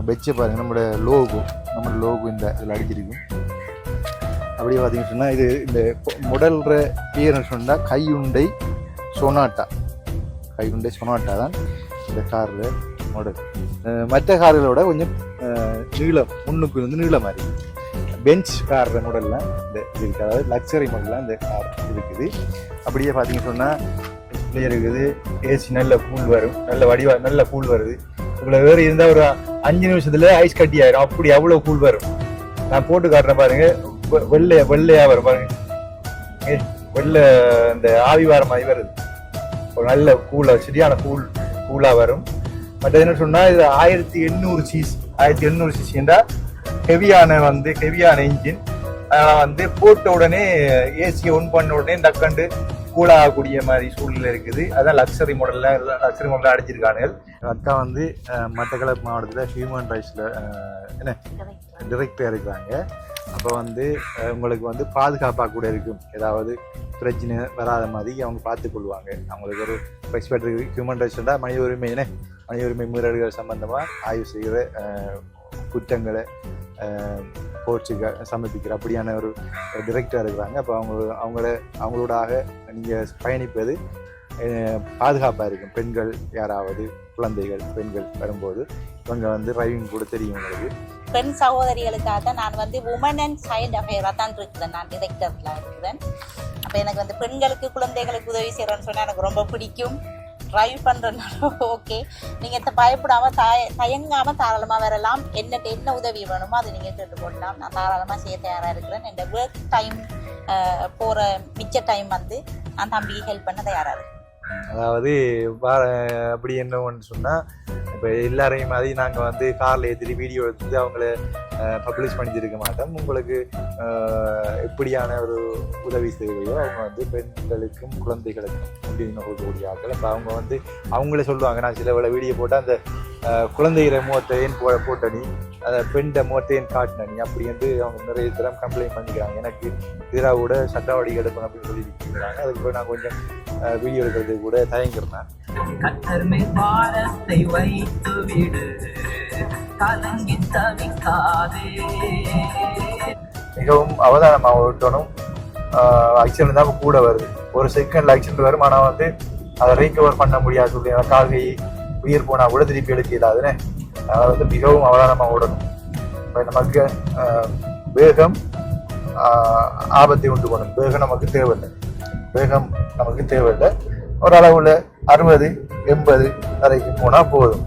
வச்சு பாருங்கள் நம்மளோட லோகோ இந்த இதில் அடிச்சிருக்கும். அப்படியே பார்த்தீங்கன்னு சொன்னால் இது இந்த முடல்ற பேர்னு சொன்னால் கையுண்டை சொனாட்டா தான் இந்த காரில் மாடல். மற்ற கார்களோட கொஞ்சம் நீளம், முன்னுக்கு வந்து நீளம் மாதிரி பெஞ்ச் கார் மாடல்லாம் இந்த இது இருக்குது. அதாவது லக்ஸரி மாடல்லாம் இந்த கார் இருக்குது. அப்படியே பார்த்தீங்கன்னு சொன்னால் இப்படியே இருக்குது. ஏசி நல்ல கூல் வரும், நல்ல கூல் வருது. இவ்வளோ வேறு இருந்தால் ஒரு 5 நிமிஷத்துல ஐஸ் கட்டி ஆயிரும். அப்படி அவ்வளோ கூல் வரும். நான் போட்டு காட்டுறேன் பாருங்க. வெள்ளையா வரும் பாருங்க. வெள்ளை இந்த ஆவி வார மாதிரி வருது. ஒரு நல்ல கூலா, சரியான கூலா வரும். பட் என்ன சொன்னா இது 1800 சிசின்றா ஹெவியான இன்ஜின். அதனால வந்து போட்ட உடனே ஏசியை ஒன் பண்ண உடனே டக்கண்டு கூலாகக்கூடிய மாதிரி சூழ்நிலை இருக்குது. அதான் லக்ஸரி மாடல்ல அடிச்சிருக்கானுங்க. அக்கா வந்து மட்டக்களப்பு மாவட்டத்தில் ஹியூமன் ரைட்ஸில் டைரக்டராக இருக்கிறாங்க. அப்போ வந்து உங்களுக்கு வந்து பாதுகாப்பாக கூட இருக்கும், ஏதாவது பிரச்சனை வராத மாதிரி அவங்க பார்த்துக்கொள்வாங்க. அவங்களுக்கு ஒரு எக்ஸ்பர்ட் இருக்குது. ஹியூமன் ரைட்ஸ்னா மனித உரிமை மீறல்கள் சம்பந்தமாக ஆய்வு செய்கிற குற்றங்களை கோர்ட்ஸுக்கு சமர்ப்பிக்கிற அப்படியான ஒரு டைரக்டராக இருக்கிறாங்க. அப்போ அவங்களோடாக நீங்கள் பயணிப்பது பாதுகாப்பாக இருக்கும். பெண்கள் யாராவது பெண்கள் வரும்போது இவங்க வந்து டிரைவிங் கூட தெரியும். உங்களுக்கு பெண் சகோதரிகளுக்காக தான் நான் வந்து உமன் அண்ட் சைல்டு அஃபேராக தான் இருக்கிறேன். நான் டிரெக்டரில் இருக்கிறேன். அப்போ எனக்கு வந்து பெண்களுக்கு குழந்தைகளுக்கு உதவி செய்கிறேன்னு சொன்னால் எனக்கு ரொம்ப பிடிக்கும். ட்ரைவ் பண்ணுறதுனால ஓகே, நீங்கள் பயப்படாமல் தயங்காமல் தாராளமாக வரலாம். என்ன உதவி வேணுமோ அதை நீங்கள் கேட்டுக்கொள்ளலாம். நான் தாராளமாக செய்ய தயாராக இருக்கிறேன். இந்த ஒர்க் டைம் போகிற மிச்ச டைம் வந்து நான் தம்பிக்கு ஹெல்ப் பண்ண தயாராக இருக்கேன். அதாவது அப்படி என்னன்னு சொன்னால், இப்போ எல்லாரையும் மாதிரி நாங்கள் வந்து காரில் ஏற்றிட்டு வீடியோ எடுத்து அவங்கள பப்ளிஷ் பண்ணியிருக்க மாட்டோம். உங்களுக்கு எப்படியான ஒரு உதவி செய்வையோ அவங்க வந்து பெண்களுக்கும் குழந்தைகளுக்கும் முன்னுரிமை கொடுக்கக்கூடிய ஆட்கள். அப்போ அவங்க வந்து அவங்களே சொல்லுவாங்க, நான் சில வீடியோ போட்டால் அந்த குழந்தைகிற முகத்தை ஏன் போட்ட நீ, அந்த பெண்ட முகத்தை ஏன் காட்டின நீ அப்படி வந்து அவங்க நிறைய தரம் கம்ப்ளைண்ட் பண்ணிக்கிறாங்க. எனக்கு எதிராக கூட சட்டவாடி எடுக்கணும் அப்படின்னு சொல்லி இருக்கிறாங்க. அதுக்கு போய் நான் கொஞ்சம் வீடியோ எடுக்கிறது கூட தயங்கிறேன். மிகவும் அவதானமாக ஓட்டணும். ஆக்சிடென்ட் தான் கூட வருது. ஒரு செகண்ட்ல ஆக்சிடென்ட் வரும். ஆனால் வந்து அதை ரீகவர் பண்ண முடியாது. சொல்லி கால்கை உயிர் போனா கூட திருப்பி எடுக்க இல்லாதுன்னு அதை வந்து மிகவும் அவதானமாக ஓடணும். இப்போ நமக்கு வேகம் ஆபத்தை உண்டு பண்ணும். வேகம் நமக்கு தேவையில்லை. ஒரு அளவுல 60-80 வரைக்கும் போனா போதும்.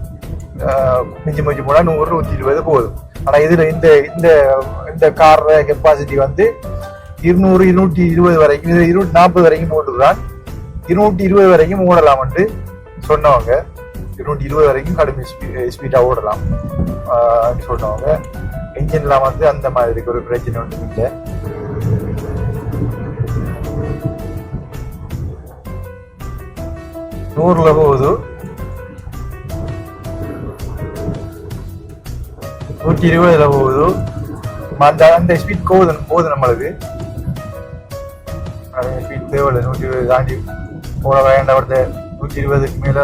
மிஞ்சி போனா 100-120 போதும். ஆனா இதுல இந்த கார் கெப்பாசிட்டி வந்து 200-220 வரைக்கும், 240 வரைக்கும் போட்டுக்கிறான். 220 வரைக்கும் ஓடலாம்ட்டு சொன்னவங்க. 220 வரைக்கும் கடுமை ஸ்பீடா ஓடலாம் சொன்னவங்க. என்ஜின்லாம் வந்து அந்த மாதிரி இருக்கு, ஒரு பிரச்சனை ஒன்று இல்லை. நூறுல போகுது, 120 போகுது. அந்த ஸ்பீட் போகுது நம்மளுக்கு. ஸ்பீட் தேவையில்லை. 120 தாண்டி போட வேண்டாம். 120க்கு மேல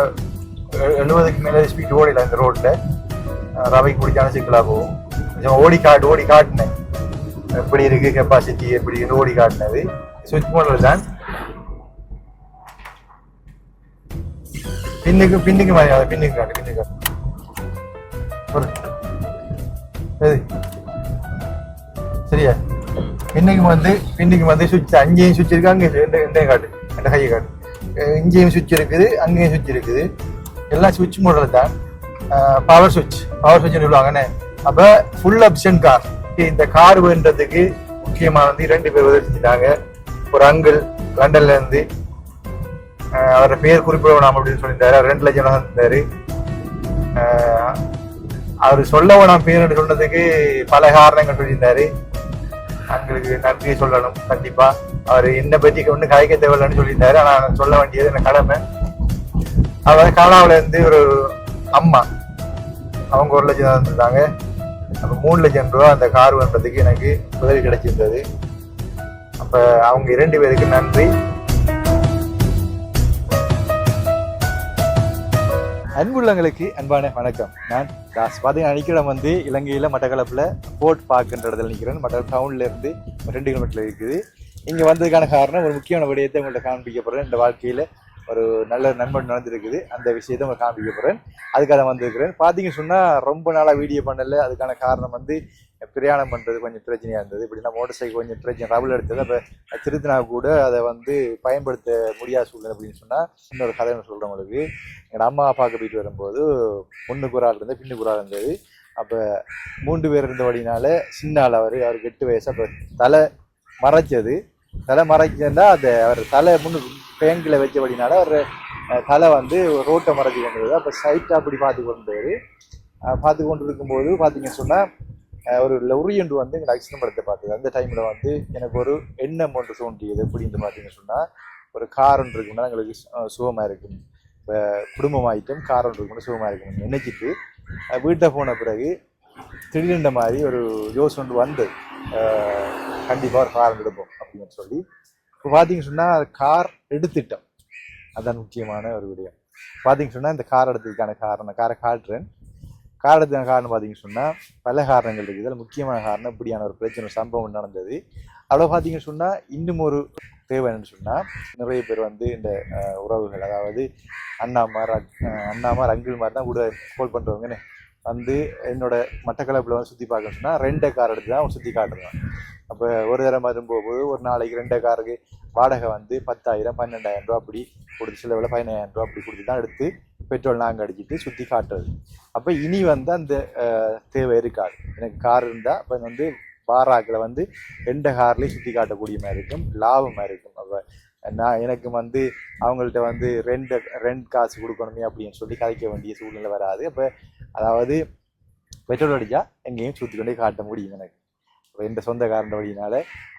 70க்கு மேல ஸ்பீட் ஓடிடலாம் இந்த ரோட்ல. ரவைக்கு பிடிச்சான சிக்கலா போகும். கொஞ்சம் ஓடி காட்டினேன் எப்படி இருக்கு கெப்பாசிட்டி எப்படி ஓடி காட்டினது. சுவிட்ச் மோடல் தான். பின்னுக்கு மாதிரி பின்னுக்கு காட்டு சரியா. பின்னுக்கு வந்து சுவிட்ச் அங்கேயும் சுவிட்ச் இருக்கு, அங்கே காட்டு எந்த கையை காட்டு. இங்கேயும் சுவிட்ச் இருக்குது, அங்கேயும் சுவிட்ச் இருக்குது. எல்லாம் சுவிட்ச் மாடல் தான். பவர் சுவிட்ச் சொல்லுவாங்கன்னு. அப்ப ஃபுல் ஆப்ஷன் கார். இந்த கார் வேண்டதுக்கு முக்கியமா வந்து 2 பேர் உதவி செஞ்சுட்டாங்க. ஒரு அங்கிள் லண்டன்ல இருந்து, அவரோட பேர் குறிப்பிட வேணாம் அப்படின்னு சொல்லியிருந்தாரு. 2 லட்சம் இருந்தாரு. அவர் சொல்ல வேணாம் பேர் சொன்னதுக்கு பல காரணங்கள் சொல்லியிருந்தாரு. அங்களுக்கு நன்றி சொல்லணும் கண்டிப்பா. அவர் என்ன பற்றி ஒண்ணு கதைக்க தேவையில்லைன்னு சொல்லியிருந்தாரு. ஆனா சொல்ல வேண்டியது எனக்கு கடமை. அவர் கனடாவில இருந்து ஒரு அம்மா, அவங்க 1 லட்சம் தான் இருந்திருந்தாங்க. அப்ப 3 லட்சம் ரூபா அந்த கார் பண்றதுக்கு எனக்கு உதவி கிடைச்சிருந்தது. அப்ப அவங்க 2 பேருக்கு நன்றி. அன்புள்ளங்களுக்கு அன்பான வணக்கம். நான் தாஸ். பார்த்தீங்கன்னா நிற்கிறேன் வந்து இலங்கையில் மட்டக்களப்பில் போர்ட் பார்க்குன்ற இடத்துல நிற்கிறேன். மட்டக்களப்பு டவுன்ல இருந்து 2 கிலோமீட்டர் இருக்குது. இங்கே வந்ததுக்கான காரணம் ஒரு முக்கியமான விடயத்தை உங்கள்கிட்ட காண்பிக்கப்படுறேன். இந்த வாழ்க்கையில் ஒரு நல்ல நண்பன் நடந்திருக்குது, அந்த விஷயத்தை உங்களை காண்பிக்கப்படுறேன். அதுக்காக வந்திருக்கிறேன். பார்த்தீங்கன்னு சொன்னால் ரொம்ப நாளாக வீடியோ பண்ணல. அதுக்கான காரணம் வந்து பிரயாணம் பண்ணுறது கொஞ்சம் பிரச்சனையாக இருந்தது. இப்படி நான் மோட்டர் சைக்கிள் கொஞ்சம் பிரச்சனை ரபுள் எடுத்தது. அப்போ திருத்தினா கூட அதை வந்து பயன்படுத்த முடியாத சூழ்நிலை அப்படின்னு சொன்னால் இன்னொரு கதை சொல்கிறேன் உங்களுக்கு. எங்கள் அம்மா அப்பாவுக்கு போயிட்டு வரும்போது முன்னுக்கு ஒரு ஆள் இருந்தது, பின்னுக்கு ஒரு ஆள் இருந்தது. அப்போ 3 பேர் இருந்தபடினால சின்ன ஆள் அவருக்கு 8 வயசு. அப்போ தலை மறைச்சதுன்னா அந்த அவர் தலை முன்னுக்கு பேங்கில் வச்சபடினால அவர் தலை வந்து ரோட்டை மறைச்சி கொண்டு வருது. அப்போ சைட்டாக அப்படி பார்த்து கொண்டு இருக்கும்போது பார்த்தீங்கன்னு சொன்னால் ஒரு லொரி ஒன்று வந்து எங்களை ஆக்சிடென்ட் படத்தை பார்த்தது. அந்த டைமில் வந்து எனக்கு ஒரு எண்ணம் ஒன்று தோன்றியது. எப்படின்னு பார்த்தீங்கன்னு சொன்னால் ஒரு கார் ஒன்று இருக்குன்னா எங்களுக்கு சுகமாக இருக்கும், இப்போ குடும்பமாயிட்டும் கார் ஒன்று இருக்குன்னு சுகமாக இருக்குன்னு நினைச்சிட்டு வீட்டை போன பிறகு திடீர்ன்ற மாதிரி ஒரு யோசனை ஒன்று வந்து கண்டிப்பாக ஒரு கார் எடுப்போம் அப்படின்னு சொல்லி இப்போ பார்த்தீங்கன்னு சொன்னால் கார் எடுத்துட்டோம். அதுதான் முக்கியமான ஒரு விடயம். பார்த்தீங்கன்னு சொன்னால் இந்த கார் எடுத்ததுக்கான காரணம் காரை காட்டுறேன். கார் எடுத்ததுக்கான காரணம் பார்த்தீங்கன்னு சொன்னால் பல காரணங்கள் இருக்குது. அதில் முக்கியமான காரணம் இப்படியான ஒரு பிரச்சனை சம்பவம் நடந்தது. அவ்வளோ பார்த்தீங்கன்னு சொன்னால் இன்னும் ஒரு தேவை என்னன்னு சொன்னால் நிறைய பேர் வந்து இந்த உறவுகள், அதாவது அண்ணாமார் அங்கிள்மார் தான் கூட கால் பண்ணுறவங்கன்னு வந்து என்னோட மட்டக்களப்பில் வந்து சுற்றி பார்க்க சொன்னால் 2 கார் எடுத்து தான் சுற்றி காட்டுறான். அப்போ ஒரு தரம் வரும்போது ஒரு நாளைக்கு 2 காருக்கு வாடகை வந்து 10,000 12,000 ரூபா அப்படி கொடுத்து, சில வேலை 15,000 ரூபா அப்படி கொடுத்து தான் எடுத்து பெட்ரோல் நாங்கள் அடிச்சுட்டு சுற்றி காட்டுறது. அப்போ இனி வந்து அந்த தேவை இருக்காது. எனக்கு கார் இருந்தால் அப்போ வந்து பாராக்கில் வந்து 2 கார்லேயும் சுற்றி காட்டக்கூடிய மாதிரி இருக்கும், லாபமாக இருக்கும். அப்போ எனக்கு வந்து அவங்கள்ட்ட வந்து ரெண்ட் காசு கொடுக்கணுமே அப்படின்னு சொல்லி கதைக்க வேண்டிய சூழ்நிலை வராது. அப்போ அதாவது பெட்ரோல் அடித்தா எங்கேயும் சுற்றி கொண்டே காட்ட முடியும் எனக்கு. இப்போ எந்த சொந்த காரண்ட வழியினால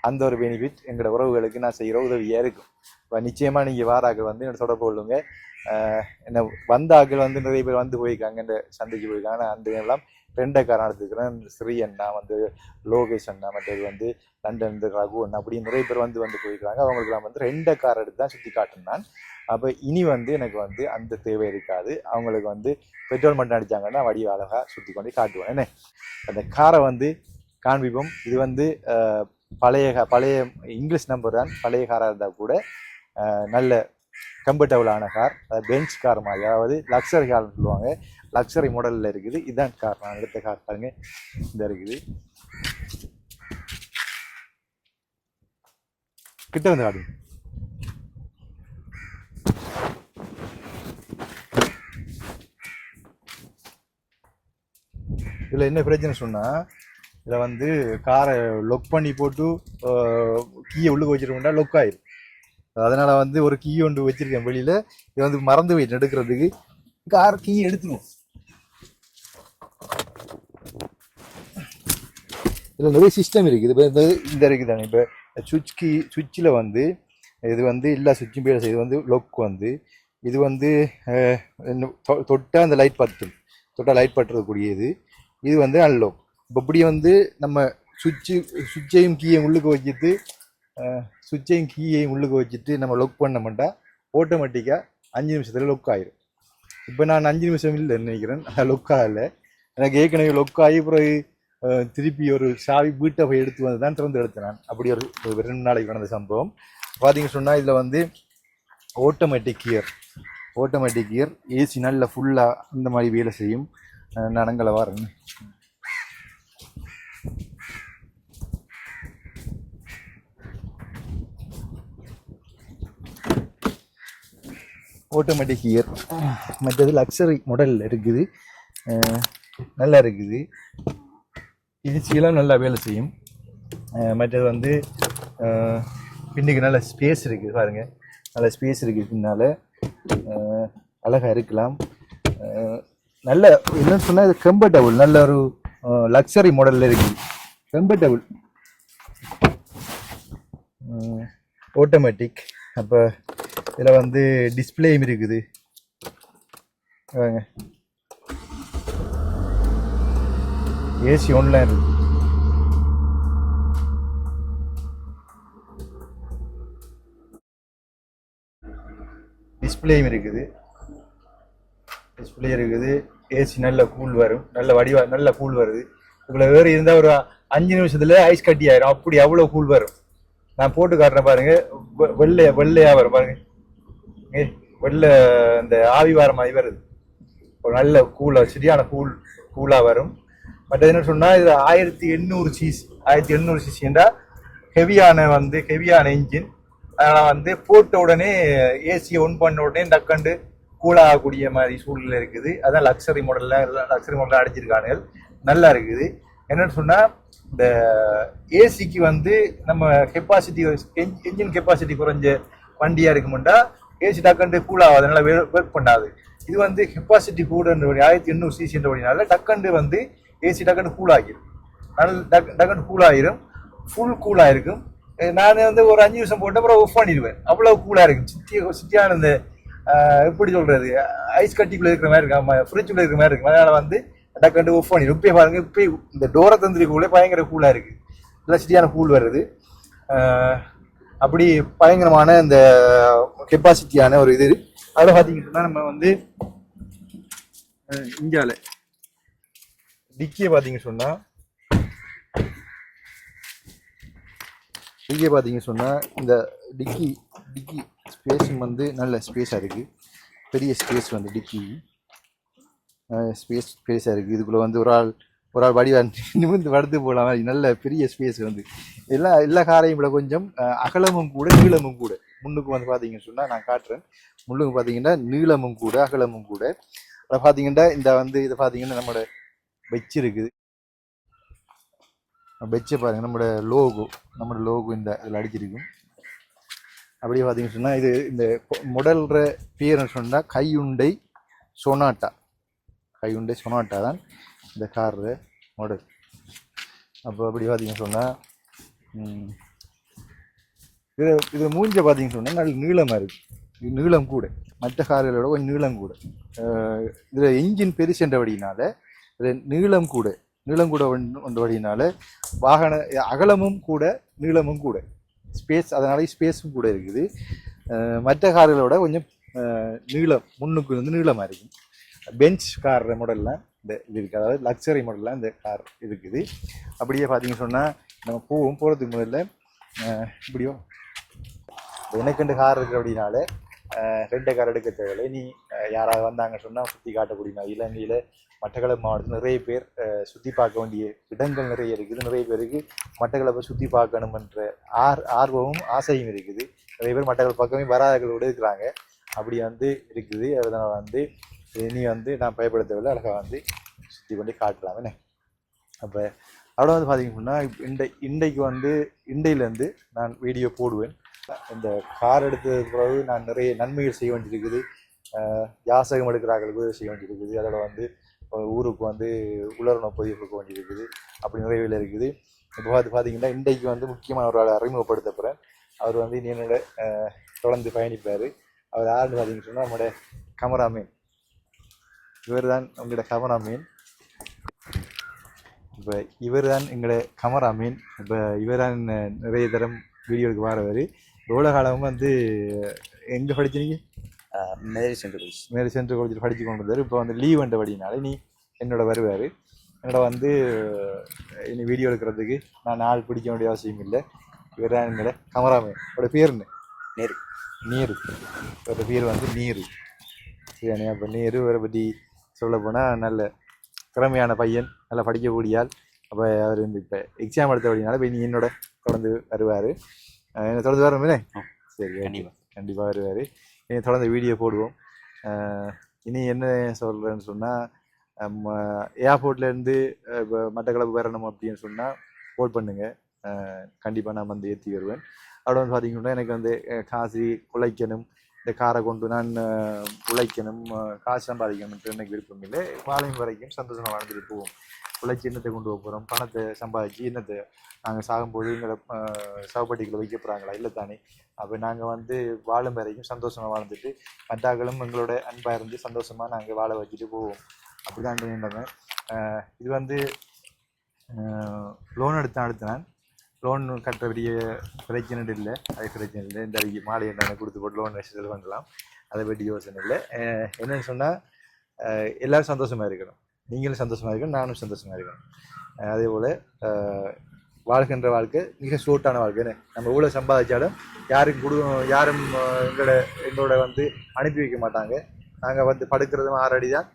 அந்த ஒரு பெனிஃபிட் எங்களோட உறவுகளுக்கு நான் செய்கிற உதவியாக இருக்கும். இப்போ நிச்சயமாக நீங்கள் வாராக்கள் வந்து என்னோட தொடர்பு கொள்ளுங்க. என்ன வந்த ஆக்கள் வந்து நிறைய பேர் வந்து போயிருக்காங்க, இந்த சந்தைக்கு போயிருக்காங்க. அந்த எல்லாம் 2 கார் எடுத்துக்கிறேன். ஸ்ரீ அண்ணா வந்து லோகேஷ் அண்ணா, மற்றது வந்து லண்டன் ரகு அண்ணா, அப்படி நிறைய பேர் வந்து போயிருக்காங்க. அவங்களுக்குலாம் வந்து 2 கார் எடுத்து தான் சுற்றி காட்டினான். அப்போ இனி வந்து எனக்கு வந்து அந்த தேவை இருக்காது. அவங்களுக்கு வந்து பெட்ரோல் மட்டும் அடித்தாங்கன்னா வடி அழகாக சுற்றி கொண்டு காட்டுவேன். என்ன அந்த காரை வந்து காண்பிப்போம். இது வந்து பழைய இங்கிலீஷ் நம்பர் தான். பழைய காராக இருந்தால் கூட நல்ல கம்ஃபர்டபுளான கார், பெஞ்ச் கார் மாதிரி, அதாவது லக்ஸரி கார்னு சொல்லுவாங்க. லக்ஸரி மாடலில் இருக்குது. இதுதான் கார். நான் எடுத்த கார் பாருங்க, இந்த இருக்குது. கிட்ட வந்து காடு. இதில் என்ன பிரச்சனை சொன்னால், இதில் வந்து காரை லொக் பண்ணி போட்டு கீயை உள்ளுக்கு வச்சுருக்கோம்னா லொக் ஆயிடும். அதனால் வந்து ஒரு கீ ஒன்று வச்சுருக்கேன் வெளியில். இது வந்து மறந்து போயிட்டு எடுக்கிறதுக்கு கார் கீ எடுத்துருவோம். இதில் நிறைய சிஸ்டம் இருக்குது. இப்போ இந்த இருக்குதானே, இப்போ சுவிட்சில் வந்து இது வந்து எல்லா சுவிட்சும் பேர் இது வந்து லொக் வந்து இது வந்து தொட்டால் அந்த லைட் பற்றும், தொட்டால் லைட் பட்டுறக்கூடியது. இது வந்து அன்லோக். இப்போ இப்படி வந்து நம்ம சுவிட்சையும் கீயையும் உள்ளுக்கு வச்சுட்டு நம்ம லொக் பண்ண மாட்டால் ஆட்டோமேட்டிக்காக 5 நிமிஷத்தில் லொக் ஆகிடும். இப்போ நான் 5 நிமிஷம் இல்லை நினைக்கிறேன், லொக் ஆகலை. எனக்கு ஏற்கனவே லொக் ஆகி பிறகு திருப்பி ஒரு சாவி வீட்டை போய் எடுத்து வந்து தான் திறந்து எடுத்தேன் நான். அப்படி ஒரு 2 நாளைக்கு நடந்த சம்பவம். பார்த்தீங்கன்னு சொன்னால் இதில் வந்து ஆட்டோமேட்டிக் கியர், ஏசி நல்ல ஃபுல்லாக இந்த மாதிரி வேலை செய்யும். நடங்களை வரேன். Automatic gear. மற்றது லக்ஸரி மாடலில் இருக்குது, நல்லா இருக்குது. இடிச்சியெல்லாம் நல்லா வேலை செய்யும். மற்றது வந்து பின்னுக்கு நல்ல ஸ்பேஸ் இருக்குது பாருங்கள், நல்ல ஸ்பேஸ் இருக்குது. பின்னால் அழகாக இருக்கலாம். நல்ல என்னன்னு சொன்னால் இது கம்ஃபர்டபுள், நல்ல ஒரு லக்ஸரி மாடலில் இருக்குது, கம்ஃபர்டபுள். ஆட்டோமேட்டிக். அப்போ இதில் வந்து டிஸ்பிளேயும் இருக்குது. ஏசி ஒன்லைன் இருக்கு. டிஸ்பிளேயும் இருக்குது. டிஸ்பிளே இருக்குது. ஏசி நல்ல கூல் வரும், நல்ல கூல் வருது. இவ்வளோ வேறு இருந்தால் ஒரு 5 நிமிஷத்துல ஐஸ் கட்டி ஆயிரும், அப்படி அவ்வளோ கூல் வரும். நான் போட்டு காட்டுறேன் பாருங்க, வெள்ளையா வரும் பாருங்க, வெள்ளை இந்த ஆவி வார மாதிரி வருது. ஒரு நல்ல சரியான கூலா வரும். மற்ற என்ன சொன்னா இது 1800 சிசின்றா ஹெவியான இன்ஜின். அதனால போட்ட உடனே ஏசியை ஒன் பண்ண உடனே டக்கண்டு கூலாகக்கூடிய மாதிரி சூழ்நிலை இருக்குது. அதான் லக்ஸரி மாடல்ல அடிச்சிருக்கானுகள், நல்லா இருக்குது. என்னன்னு சொன்னா இந்த ஏசிக்கு நம்ம கெப்பாசிட்டி என்ஜின் கெப்பாசிட்டி குறைஞ்ச வண்டியா இருக்குமுண்டா ஏசி டக்கண்டு கூலாகாது, நல்லா ஒர்க் பண்ணாது. இது கெப்பாசிட்டி கூட 1800 சிசின்றபடினால டக்கண்டு ஏசி டக்கண்டு கூலாகிடும், டக்கண்டு கூலாயிரும், ஃபுல் கூலாயிருக்கும். நான் ஒரு 5 நிமிஷம் போட்டு அப்புறம் ஆஃப் பண்ணிடுவேன், அவ்வளவு கூலா இருக்கும். சிட்டியான இந்த எப்படி சொல்றது, ஐஸ் கட்டிக்குள்ள இருக்கிற மாதிரி இருக்கு, ஃப்ரிட்ஜுக்குள்ள இருக்கிற மாதிரி இருக்கு. அதனால டக்கண்டு ஆஃப் பண்ணிடும். இப்போ பாருங்க, இப்போ இந்த டோரை தந்திரிக்குள்ளே பயங்கர கூலா இருக்கு, நல்லா சிட்டியான கூல் வருது. அப்படி பயங்கரமான இந்த கெப்பாசிட்டியான ஒரு இது. அதில் பார்த்தீங்கன்னா நம்ம இந்தியால டிக்கியை பார்த்தீங்க சொன்னா இந்த டிக்கி ஸ்பேஸும் நல்ல ஸ்பேஸாக இருக்குது, பெரிய ஸ்பேஸ் டிக்கி ஸ்பேஸாக இருக்குது. இதுக்குள்ளே ஒரு ஆள் வடிவா நிமிர்ந்து வடுத்து போகலாம், நல்ல பெரிய ஸ்பேஸ் எல்லா காரையும் விட கொஞ்சம் அகலமும் கூட நீளமும் கூட. முன்னுக்கு பார்த்தீங்கன்னு சொன்னால் நான் காட்டுறேன், முன்னுக்கு பார்த்தீங்கன்னா நீளமும் கூட அகலமும் கூட. அதை பார்த்தீங்கன்னா இதை பார்த்தீங்கன்னா நம்மளோட பெட்ச் இருக்குது, பெட்சை பாருங்கள், நம்மளோட லோகோ இந்த இதில் அடிச்சிருக்கும். அப்படியே பார்த்தீங்கன்னு சொன்னால் இது இந்த மாடல்ற பேர்னு சொன்னால் கையுண்டை சொனாட்டா தான் இந்த கார் மாடல். அப்போ அப்படி பார்த்தீங்கன்னு சொன்னால் இது மூஞ்ச பார்த்தீங்கன்னு சொன்னால் நல்ல நீளமாக இருக்குது, இது நீளம் கூட, மற்ற கார்களோட கொஞ்சம் நீளம் கூட. இதில் என்ஜின் பெருசுன்றபடினால இதில் நீளம் கூட வந்தபடினால வாகன அகலமும் கூட நீளமும் கூட ஸ்பேஸ், அதனால ஸ்பேஸும் கூட இருக்குது. மற்ற கார்களோட கொஞ்சம் நீளம் முன்னுக்கு நீளமாக இருக்கும். பெஞ்ச் கார் மாடல்லாம் இந்த இது இருக்குது, அதாவது லக்ஸரி மாடல்லாம் இந்த கார் இருக்குது. அப்படியே பார்த்தீங்கன்னு சொன்னால் நம்ம போகிறதுக்கு முதல்ல இப்படியோ எனக்குண்டு கார் இருக்குது அப்படின்னால 2 கார் எடுக்க தேவையில்லை. நீ யாராவது வந்தாங்க சொன்னால் சுற்றி காட்டக்கூடிய மாதிரி. இலங்கையில் மட்டக்களப்பு மாவட்டத்தில் நிறைய பேர் சுற்றி பார்க்க வேண்டிய இடங்கள் நிறைய இருக்குது. நிறைய பேருக்கு மட்டக்களப்பை சுற்றி பார்க்கணுமன்ற ஆர்வமும் ஆசையும் இருக்குது. நிறைய பேர் மட்டக்களப்பு பக்கமே வராதகளோடு இருக்கிறாங்க. அப்படி இருக்குது. அதனால் நீ நான் பயப்படுத்தவில்லை, அழகாக சுற்றி கொண்டு காட்டலாமே. அப்போ அதோட பார்த்தீங்கன்னா இன்றைக்கு இண்டையிலேருந்து நான் வீடியோ போடுவேன். இந்த கார் எடுத்ததுக்கு பிறகு நான் நிறைய நன்மைகள் செய்ய வேண்டியிருக்குது, யாசகம் எடுக்கிறார்களுக்கு செய்ய வேண்டியிருக்குது. அதோட ஊருக்கு உலரண பதிவு கொடுக்க வேண்டியிருக்குது. அப்படி நிறைய வேலை இருக்குது. இப்போ பார்த்தீங்கன்னா இன்றைக்கு முக்கியமான ஒரு ஆளை அறிமுகப்படுத்த போகிறேன். அவர் என்னோட தொடர்ந்து பயணிப்பார். அவர் யாருன்னு பார்த்தீங்கன்னு சொன்னால் நம்மளோட கமராமேன். இவர் தான் உங்களோட கமராமேன். இப்போ இவர் தான் எங்களோட கமராமேன். இப்போ இவர் தான் நிறைய தரம் வீடியோவுக்கு வரவர். எவ்வளோ காலம் எங்கே படிச்சிருங்க? மேரி சென்ட்ரல் காலேஜில் படித்து கொண்டு வந்தார். இப்போ லீவ் வந்தபடினால நீ என்னோட வருவார். என்னோட இனி வீடியோ எடுக்கிறதுக்கு நான் ஆள் பிடிக்க வேண்டிய அவசியம் இல்லை. இவர் தான் என்னோட கமராமேன். அவரோட பேருன்னு நீரு. அவரோட பேர் நீரு. சரியானே? அப்போ நீரு இவரை பற்றி சொல்ல போனால் நல்ல திறமையான பையன், நல்லா படிக்கக்கூடிய ஆள். அப்போ அவர் இப்போ எக்ஸாம் எடுத்த அப்படினால இப்போ நீ என்னோட தொடர்ந்து வருவார். என்ன தொடர்ந்து வரணுமே? சரி, கண்டிப்பாக வருவார். இனி தொடர்ந்து வீடியோ போடுவோம். இனி என்ன சொல்கிறேன்னு சொன்னால், ஏர்போர்ட்லேருந்து இப்போ மட்டக்களப்பு வரணும் அப்படின்னு சொன்னால் கோல் பண்ணுங்கள், கண்டிப்பாக நான் ஏற்றி வருவேன். அதோட பார்த்தீங்கன்னா எனக்கு காசு உழைக்கணும், இந்த காரை கொண்டு நான் உழைக்கணும், காசு சம்பாதிக்கணும்ட்டு எனக்கு விருப்பம் இல்லை. பாளையம் வரைக்கும் சந்தோஷமாக வாழ்ந்துட்டு போவோம். உழைச்சி என்னத்தை கொண்டு போக போகிறோம், பணத்தை சம்பாதிச்சு என்னத்தை நாங்கள் சாகும்போது எங்களை சவப்பட்டிகளை வைக்க போகிறாங்களா? இல்லை தானே. அப்போ நாங்கள் வாழும் வரைக்கும் சந்தோஷமாக வாழ்ந்துட்டு மற்றாக்களும் எங்களோட அன்பாக இருந்து சந்தோஷமாக நாங்கள் வாழ வச்சுட்டு போவோம். அப்படி தான் நினைக்கிறேன். இது லோன் எடுத்தேன். லோன் கட்ட பெரிய பிரச்சனை இல்லை, அது பிரச்சனை இல்லை. இந்த மாலை என்ன கொடுத்து போட்டு லோன் செட்டில் பண்ணலாம், அதை பற்றி யோசனை இல்லை. என்னென்னு சொன்னால் எல்லாரும் சந்தோஷமாக இருக்கணும், நீங்களும் சந்தோஷமாக இருக்கணும், நானும் சந்தோஷமாக இருக்கணும். அதே போல் வாழ்கின்ற வாழ்க்கை மிக ஷோர்ட்டான வாழ்க்கைன்னு நம்ம எவ்வளோ சம்பாதிச்சாலும் யாரும் எங்களோட வந்து அனுப்பி வைக்க மாட்டாங்க. நாங்கள் வந்து படுக்கிறதும் 6 அடி தான்,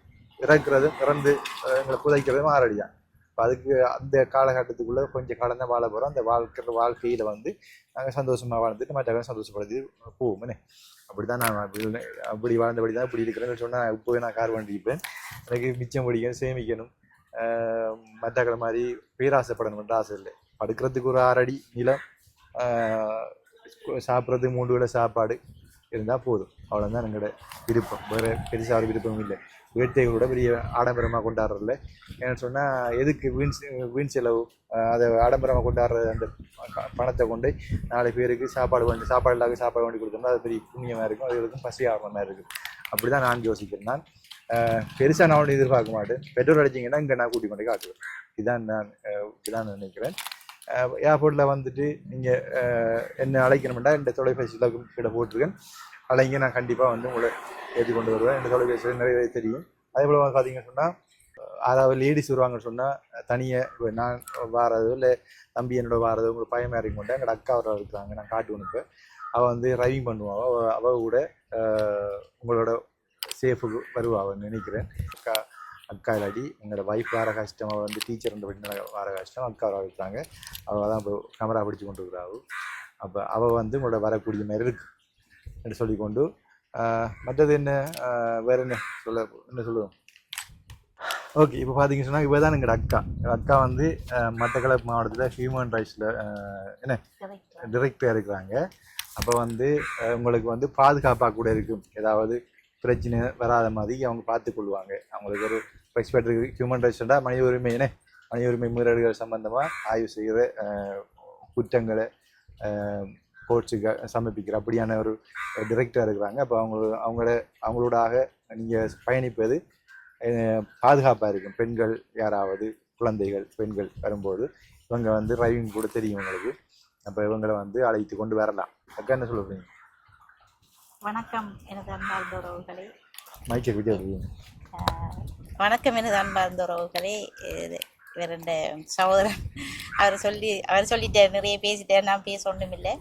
இறந்து எங்களை புதைக்கிறதும் 6 அடி தான். இப்போ அதுக்கு அந்த காலகட்டத்துக்குள்ளே கொஞ்சம் காலம் தான் வாழ போகிறோம். அந்த வாழ்க்கையில் வந்து நாங்கள் சந்தோஷமாக வாழ்ந்துட்டு மற்றவங்க சந்தோஷப்படுத்தி போவோம்னே. அப்படி தான் நான் அப்படி வாழ்ந்தபடி தான் இப்படி இருக்கிறேன்னு சொன்னால் இப்போவே நான் கார் வண்டிப்பேன். எனக்கு மிச்சம் பிடிக்கணும், சேமிக்கணும், மற்றக்களை மாதிரி பேராசைப்படணுன்ற ஆசை இல்லை. படுக்கிறதுக்கு ஒரு 6 அடி நிலம், சாப்பிட்றதுக்கு 3 வேளை சாப்பாடு இருந்தால் போதும். அவ்வளோதான் எங்களோட விருப்பம். வேறு பெருசாக ஒரு விருப்பம் இல்லை. வேட்டைகளோட பெரிய ஆடம்பரமாக கொண்டாடுறதில்ல. ஏன்னு சொன்னால் எதுக்கு வீண் செலவு? அதை ஆடம்பரமாக கொண்டாடுற அந்த பணத்தை கொண்டு 4 பேருக்கு சாப்பாடு இல்லாத சாப்பாடு கொண்டு கொடுத்தோம்னா அது பெரிய புண்ணியமாக இருக்கும், அதுகளுக்கும் பசி ஆகமாக இருக்குது. அப்படி தான் நான் யோசிக்கிறேன். நான் பெருசாக நான் ஒன்று எதிர்பார்க்க மாட்டேன். பெட்ரோல் அடிச்சிங்கன்னா இங்கே நான் கூட்டி கொண்டு காட்டுவேன். இதுதான் நான் நினைக்கிறேன். ஏர்போர்ட்டில் வந்துட்டு நீங்கள் என்ன அழைக்கணும்னா இந்த தொலைபேசியில் கிட்ட போட்டிருக்கேன், அழைங்க. நான் கண்டிப்பாக வந்து உங்களை ஏற்றி கொண்டு வருவேன். இந்த தொலைபேசியில் நிறைய தெரியும். அதே போல் பார்த்தீங்கன்னு சொன்னால் அதாவது லேடிஸ் வருவாங்கன்னு சொன்னால் தனியாக நான் வாரதோ இல்லை தம்பி என்னோட வாரதோ உங்களுக்கு பயமாக இருக்கும் கொண்டு எங்களோட அக்கா வர இருக்கிறாங்க, நான் காட்டுவேன். இப்போ அவள் வந்து ட்ரைவிங் பண்ணுவாள். அவள் கூட உங்களோட சேஃபுக்கு வருவாள் நினைக்கிறேன். அக்கா இல்லாட்டி எங்களோட ஒய்ஃப் வார கஷ்டம், அவள் வந்து டீச்சர் படி வார கஷ்டம், அக்கா வர இருக்கிறாங்க. அவள் தான் இப்போ கேமரா பிடிச்சி கொண்டு இருக்கிறாள். அப்போ அவள் வந்து உங்களோட வரக்கூடிய மாதிரி இருக்கு என்று சொல்லிக்கொண்டு மற்றது என்ன வேறு என்ன சொல்லுவோம். ஓகே, இப்போ பார்த்தீங்கன்னு சொன்னால் இப்போ தான் எங்களோட அக்கா வந்து மட்டக்களப்பு மாவட்டத்தில் ஹியூமன் ரைட்ஸில் டிரெக்டராக இருக்கிறாங்க. அப்போ வந்து உங்களுக்கு வந்து பாதுகாப்பாக கூட இருக்கும், ஏதாவது பிரச்சனை வராத மாதிரி அவங்க பார்த்துக்கொள்வாங்க. அவங்களுக்கு ஒரு ரெஸ்பெக்ட் இருக்குது. ஹியூமன் ரைட்ஸ்டா மனித உரிமை மீறல்கள் சம்பந்தமாக ஆய்வு செய்கிற குற்றங்களை கோர்ட்ஸுக்கு சமர்ப்பிக்கிற அப்படியான ஒரு டிரெக்டராக இருக்கிறாங்க. அப்போ அவங்களோடாக நீங்கள் பயணிப்பது பாதுகாப்பாக இருக்கும். பெண்கள் யாராவது பெண்கள் வரும்போது இவங்க வந்து டிரைவிங் கூட தெரியும் உங்களுக்கு. அப்போ இவங்களை வந்து அழைத்து கொண்டு வரலாம். அக்கா என்ன சொல்லுறீங்க? வணக்கம் எனது அன்பார்ந்த உறவுகளே. மைக்கை விட்டு வணக்கம் எனது அன்பார்ந்த உறவுகளே. வேற ரெண்டு சகோதரன் அவர் சொல்லிட்டார், நிறைய பேசிட்டார், நான் பேச ஒன்றும் இல்லை.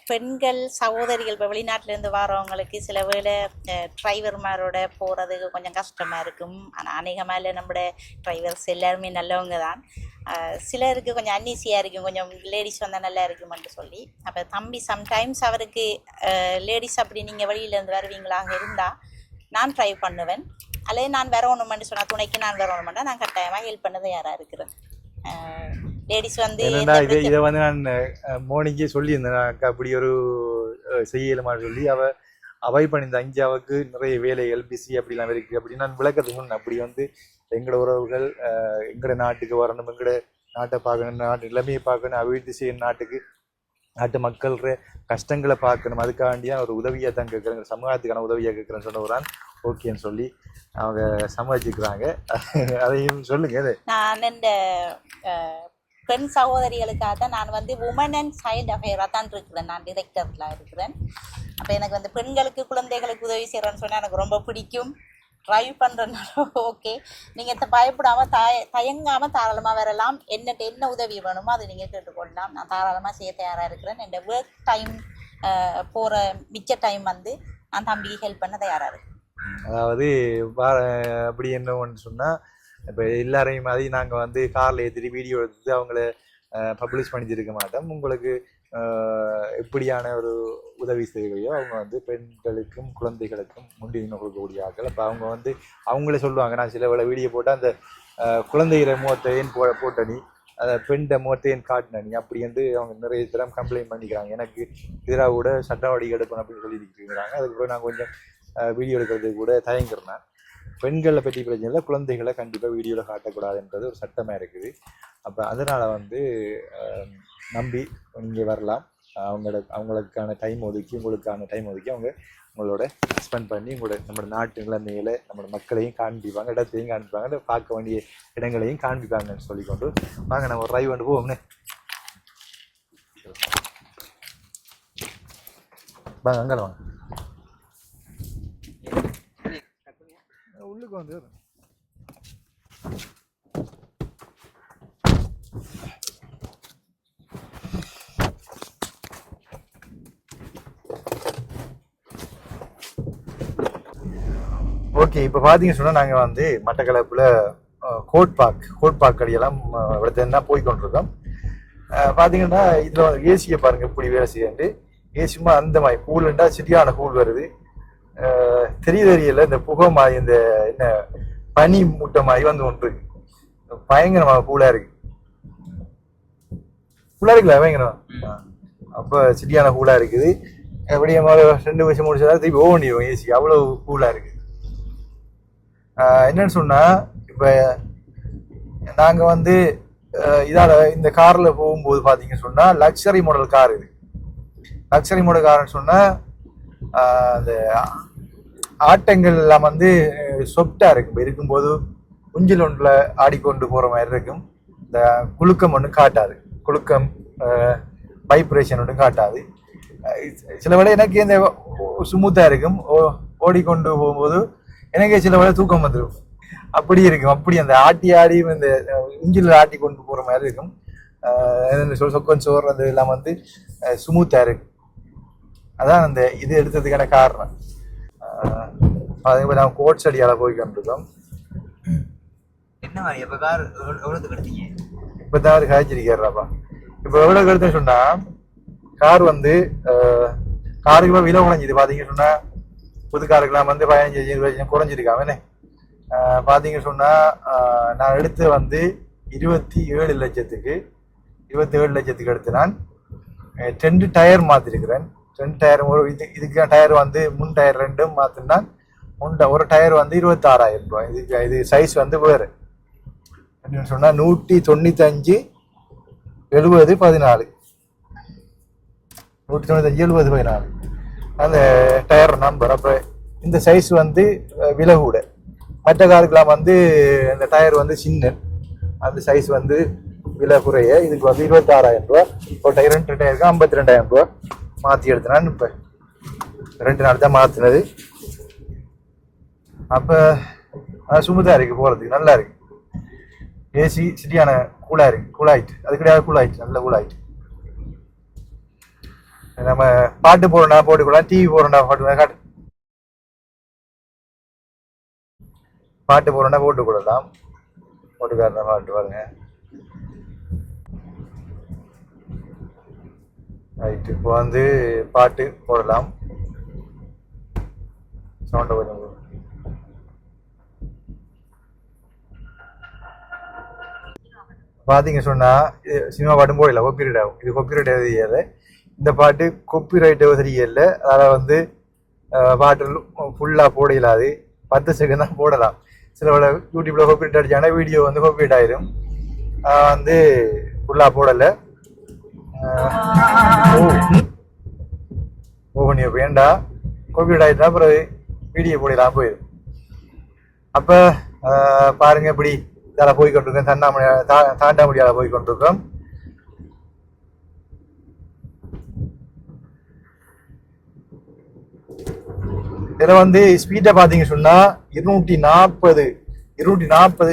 பெண்கள் சகோதரிகள் இப்போ வெளிநாட்டிலேருந்து வரவங்களுக்கு சில வேளை டிரைவர்மாரோட போகிறதுக்கு கொஞ்சம் கஷ்டமாக இருக்கும். ஆனால் அநேகமாக இல்லை, நம்மளோட டிரைவர்ஸ் எல்லாருமே நல்லவங்க தான். சிலருக்கு கொஞ்சம் அன்ஈஸியாக இருக்கும், கொஞ்சம் லேடிஸ் வந்தால் நல்லா இருக்குமென்று சொல்லி. அப்போ தம்பி சம்டைம்ஸ் அவருக்கு லேடிஸ் அப்படி நீங்கள் வெளியிலேருந்து வருவீங்களாக இருந்தால் நான் ட்ரைவ் பண்ணுவேன். அல்லது நான் வரணுமென்று சொன்னால் துணைக்கு நான் வரணுமெண்டா நான் கட்டாயமாக ஹெல்ப் பண்ணது யாராக இருக்கிறேன். லேடிஸ் வந்து இதை வந்து நான் மோனிக்கே சொல்லியிருந்தேன், அக்கா அப்படி ஒரு செய்யலுமான்னு சொல்லி அவாய்ட் பண்ணியிருந்தேன். அஞ்சாவுக்கு நிறைய வேலைகள் பிஸி அப்படிலாம் இருக்குது அப்படின்னு நான் விளக்கத்துக்கு சொன்னேன். அப்படி வந்து எங்களோட உறவுகள் எங்களோட நாட்டுக்கு வரணும், எங்களோட நாட்டை பார்க்கணும், நாட்டு நிலைமையை பார்க்கணும், அபிவிருத்தி செய்யணும், நாட்டு மக்கள கஷ்டங்களை பார்க்கணும். அதுக்காண்டியாக ஒரு உதவியாக தான் கேட்குறேங்க, சமூகத்துக்கான உதவியாக கேட்குறேன்னு சொன்னவரான் ஓகேன்னு சொல்லி அவங்க சமாளிச்சுக்கிறாங்க. அதையும் சொல்லுங்க. நான் இந்த பெண் சகோதரிகளுக்காக தான் நான் வந்து உமன் அண்ட் சைல்டு அஃபேராக தான் இருக்கிறேன், நான் டிரெக்டரில் இருக்கிறேன். அப்போ எனக்கு வந்து பெண்களுக்கு குழந்தைகளுக்கு உதவி செய்கிறேன்னு சொன்னால் எனக்கு ரொம்ப பிடிக்கும். ட்ரைவ் பண்ணுறதுனால ஓகே, நீங்கள் பயப்படாமல் தயங்காமல் தாராளமாக வரலாம். என்ன உதவி வேணுமோ அதை நீங்கள் கேட்டுக்கொள்ளலாம். நான் தாராளமாக செய்ய தயாராக இருக்கிறேன். என்னோட ஒர்க் டைம் போகிற மிச்ச டைம் வந்து நான் தம்பிக்கு ஹெல்ப் பண்ண தயாராக இருக்கேன். அதாவது அப்படி என்ன ஒன்று சொன்னால், இப்போ எல்லாரையும் மாதிரி நாங்கள் வந்து காரில் ஏற்றிட்டு வீடியோ எடுத்து அவங்கள பப்ளிஷ் பண்ணிச்சிருக்க மாட்டோம். உங்களுக்கு எப்படியான ஒரு உதவி செய்கையோ அவங்க வந்து பெண்களுக்கும் குழந்தைகளுக்கும் முன்னுரிமை கொடுக்கக்கூடிய ஆட்கள். அப்போ அவங்க வந்து அவங்களே சொல்லுவாங்க, நான் சில வேளை வீடியோ போட்டால் அந்த குழந்தைகிற முகத்தை ஏன் போட்ட நீ, அந்த பெண்ட முகத்தை ஏன் காட்டின நீ அப்படி வந்து அவங்க நிறைய தரம் கம்ப்ளைண்ட் பண்ணிக்கிறாங்க. எனக்கு எதிராக கூட சட்டவாடி எடுப்பேன் அப்படின்னு சொல்லியிருக்கிறாங்க. அதுக்கப்புறம் நான் கொஞ்சம் வீடியோ எடுக்கிறதுக்கு கூட தயங்குறேன். பெண்களை பற்றி பிரச்சனை இல்லை, குழந்தைகளை கண்டிப்பாக வீடியோவில் காட்டக்கூடாதுன்றது ஒரு சட்டமாக இருக்குது. அப்போ அதனால் வந்து நம்பி நீங்கள் வரலாம். அவங்களுக்கான டைம் ஒதுக்கி உங்களுக்கான டைம் ஒதுக்கி அவங்க உங்களோட ஸ்பெண்ட் பண்ணி நம்மளோட நாட்டு நிலைமையில நம்மளோட மக்களையும் காண்பிப்பாங்க, இடத்தையும் காண்பிப்பாங்க, பார்க்க வேண்டிய இடங்களையும் காண்பிப்பாங்கன்னு சொல்லிக்கொண்டு வாங்க நம்ம ஒரு ட்ரைவ் வந்து போவோம்னே. வாங்க அங்கே வாங்க. உள்ளுக்கு வந்து ஓகே. இப்போ பார்த்தீங்கன்னு சொன்னால் நாங்கள் வந்து மட்டக்களப்பில் கோட் பார்க் அடியெல்லாம் இடத்துல போய் கொண்டிருக்கோம். பார்த்தீங்கன்னா இதில் ஏசியை பாருங்கள் எப்படி வேலை செய்யண்டு. ஏசியுமா அந்த மாதிரி கூலுண்டா சரியான கூல் வருது. தெரியல இந்த புகை மாதிரி இந்த என்ன பனி மூட்டை மாதிரி வந்து ஒன்று பயங்கரமாக கூலாக இருக்கு. கூலாக இருக்குல்ல பயங்கரம். அப்போ சரியான கூலாக இருக்குது. எப்படியே 2 வருஷம் முடிச்சதா திருப்பி ஓடிடும் ஏசி, அவ்வளோ கூலாக இருக்குது. என்னன்னு சொன்னால் இப்போ நாங்கள் வந்து இதால் இந்த காரில் போகும்போது பார்த்தீங்கன்னு சொன்னால் லக்ஸரி மாடல் கார் இது. லக்ஸரி மாடல் கார்னு சொன்னால் அந்த ஆட்டங்கள் எல்லாம் வந்து சொப்டாக இருக்கும். இருக்கும்போது குஞ்சில் ஒன்றில் ஆடிக்கொண்டு போகிற மாதிரி இருக்கும். இந்த குலுக்கம் ஒன்றும் காட்டாது, குலுக்கம் வைப்ரேஷன் ஒன்றும் காட்டாது. சில வேளை எனக்கு இந்த ஸ்மூத்தாக இருக்கும். ஓடிக்கொண்டு போகும்போது எனக்கு சில வேளை தூக்கம் வந்துடும். அப்படி இருக்கும். அப்படி அந்த ஆடி இந்த இஞ்சில் ஆட்டி கொண்டு போகிற மாதிரி இருக்கும். சொக்கன் சோறு அது எல்லாம் வந்து ஸ்மூத்தாக இருக்கும். அதான் அந்த இது எடுத்ததுக்கான காரணம். அதே மாதிரி நாங்கள் கோட்ஸ் அடியால் போய்கிட்டுருக்கோம். என்ன மாதிரி இப்போ கார் எவ்வளோத்துக்கு எடுத்தீங்க? இப்போ தான் ஒரு காய்ச்சிருக்காருப்பா. இப்போ எவ்வளோ எடுத்துன்னு சொன்னால் கார் வந்து காருக்கு இப்போ விலை குறைஞ்சிது. பார்த்தீங்கன்னு சொன்னால் புது காருக்கெல்லாம் வந்து 15-20 குறைஞ்சிருக்காமனே. பார்த்தீங்கன்னு சொன்னால் நான் எடுத்து வந்து 27 லட்சத்துக்கு எடுத்து நான் 2 டயர் மாற்றிருக்கிறேன். 2 டயர் இதுக்கு டயர் வந்து முன் டயர் 2 மாற்றினா ஒரு டயர் வந்து 26,000 ரூபாய். இது சைஸ் வந்து வேறு அப்படின்னு சொன்னால் 195 70 14 195 70 14 அந்த டயர் நம்பர். அப்போ இந்த சைஸ் வந்து விலை கூட. மற்ற காருக்கெல்லாம் வந்து இந்த டயர் வந்து சின்ன, அந்த சைஸ் வந்து விலை குறைய. இதுக்கு வந்து 26,000 ரூபா. ஒரு டயர் 2 டயருக்கு 52,000 ரூபா மாற்றி எடுத்தினான். இப்போ 2 நாள் தான் மாற்றினது. அப்போ சுமூத்தாக இருக்குது, போகிறதுக்கு நல்லா இருக்குது. ஏசி சரியான கூலாக இருக்குது, கூலாயிட்டு. அது கிடையாது, கூலாயிட்டு, நல்ல கூலாயிட்டு. நம்ம பாட்டு போடுறோம்னா போட்டுக்கலாம், டிவி போடுறோம்னா காட்டு பாட்டு போடுறோம்னா போட்டுக்கூடலாம். போட்டுக்காரன பாட்டு பாருங்க. ரைட்டு, இப்போ வந்து பாட்டு போடலாம். சவுண்டை கொஞ்சம் பார்த்தீங்க சொன்னால் சினிமா பாட்டும் போடல, காப்பிரைட் ஆகும். இது காப்பிரைட் எதுவும் இந்த பாட்டு காப்பிரைட் தெரியல. அதனால் வந்து பாட்டு ஃபுல்லாக போட இல்லாது, 10 செகண்ட் தான் போடலாம். சில வேலை யூடியூப்பில் காப்பிரைட் அடிச்சாங்கன்னா வீடியோ வந்து காப்பிரைட் ஆயிடும். வந்து ஃபுல்லாக போடலை. ஓ வேண்டா, காப்பிரைட் ஆகிட்டா அப்புறம் வீடியோ போடலாம் போயிடும். அப்போ பாருங்கள் இப்படி இதால் போய் கொண்டிருக்கோம். தாண்டாமடியால் போய் கொண்டிருக்கோம். இதில் வந்து ஸ்பீட்டை பார்த்தீங்க சொன்னால் 240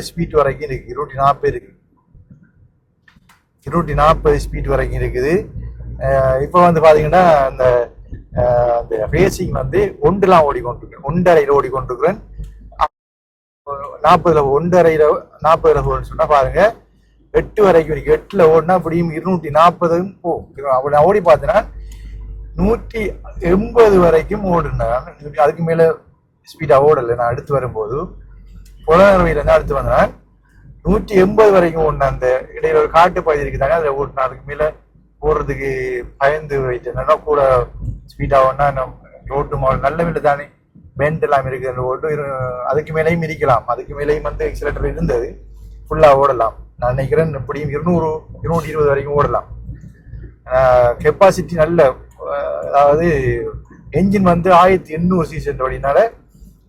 ஸ்பீட் வரைக்கும் இருக்குது. 240 இருக்குது. 240 ஸ்பீட் வரைக்கும் இருக்குது. இப்போ வந்து பார்த்தீங்கன்னா அந்த ரேசிங் வந்து ஒன்றுலாம் ஓடிக்கொண்டிருக்கேன், 1.5 ஓடிக்கொண்டிருக்கிறேன். 40 சொன்னா பாருங்க 8 வரைக்கும் இருக்கு. 8ல் ஓடினா அப்படியும் 240 அப்படி நான் ஓடி பார்த்தேன்னா 180 வரைக்கும் ஓடுனேன். அதுக்கு மேல ஸ்பீடா ஓடலை. நான் அடுத்து வரும்போது புலனர்வையிலேருந்து அடுத்து வந்தேன் 180 வரைக்கும் ஓடினேன். அந்த இடையில ஒரு காட்டு பகுதி இருக்குதாங்க, அதில் ஓடினேன். அதுக்கு மேல ஓடுறதுக்கு பயந்து வைத்தேன்னா கூட ஸ்பீடா ஓடினா ரோட்டு மாடல் நல்ல மேல தானே பெண்ட் எல்லாம் இருக்குது. அந்த ஓட்டு அதுக்கு மேலேயும் மிதிக்கலாம். அதுக்கு மேலேயும் வந்து எக்ஸிலேட்டர் இருந்தது, ஃபுல்லாக ஓடலாம். நான் நினைக்கிறேன் எப்படியும் 200-220 வரைக்கும் ஓடலாம். கெப்பாசிட்டி நல்ல, அதாவது என்ஜின் வந்து 1800 cc அப்படின்னால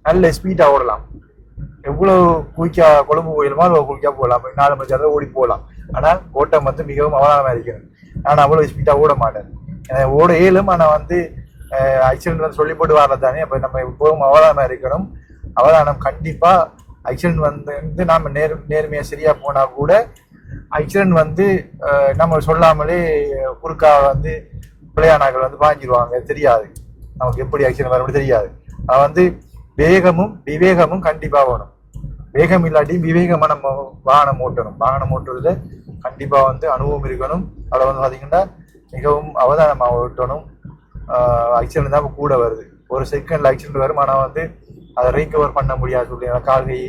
நல்ல ஸ்பீடாக ஓடலாம். எவ்வளோ குயிக்கா கொழும்பு போயிடுமோ அவ்வளோ குயிக்கா போகலாம். 4 மணி நேரம் ஓடி போகலாம். ஆனால் ஓட்டம் வந்து மிகவும் அவதானமாக இருக்கணும். நான் அவ்வளோ ஸ்பீடாக ஓட மாட்டேன். ஓட இயலும். ஆனால் வந்து ஆக்சிடென்ட் வந்து சொல்லி போட்டு வரல தானே. அப்போ நம்ம எப்போவும் அவதானமாக இருக்கணும். அவதானம் கண்டிப்பா ஆக்சிடென்ட் வந்து நாம நேர்மையா சரியா போனா கூட ஆக்சிடென்ட் வந்து நம்ம சொல்லாமலே குறுக்கா வந்து பிள்ளையானாக்கள் வந்து பாஞ்சிருவாங்க, தெரியாது நமக்கு எப்படி ஆக்சிடென்ட் வரும் தெரியாது. அது வந்து வேகமும் விவேகமும் கண்டிப்பா வேணும். வேகம் இல்லாட்டி விவேகமா நம்ம வாகனம் ஓட்டணும். வாகனம் ஓட்டுறதுல கண்டிப்பா வந்து அனுபவம் இருக்கணும். அதில் வந்து பாத்தீங்கன்னா மிகவும் அவதானமா ஓட்டணும். ஆக்சிடென்ட் தான் கூட வருது, ஒரு செகண்ட்ல ஆக்சிடென்ட் வரும். ஆனால் வந்து அதை ரீகவர் பண்ண முடியாது சொல்லி கால்கை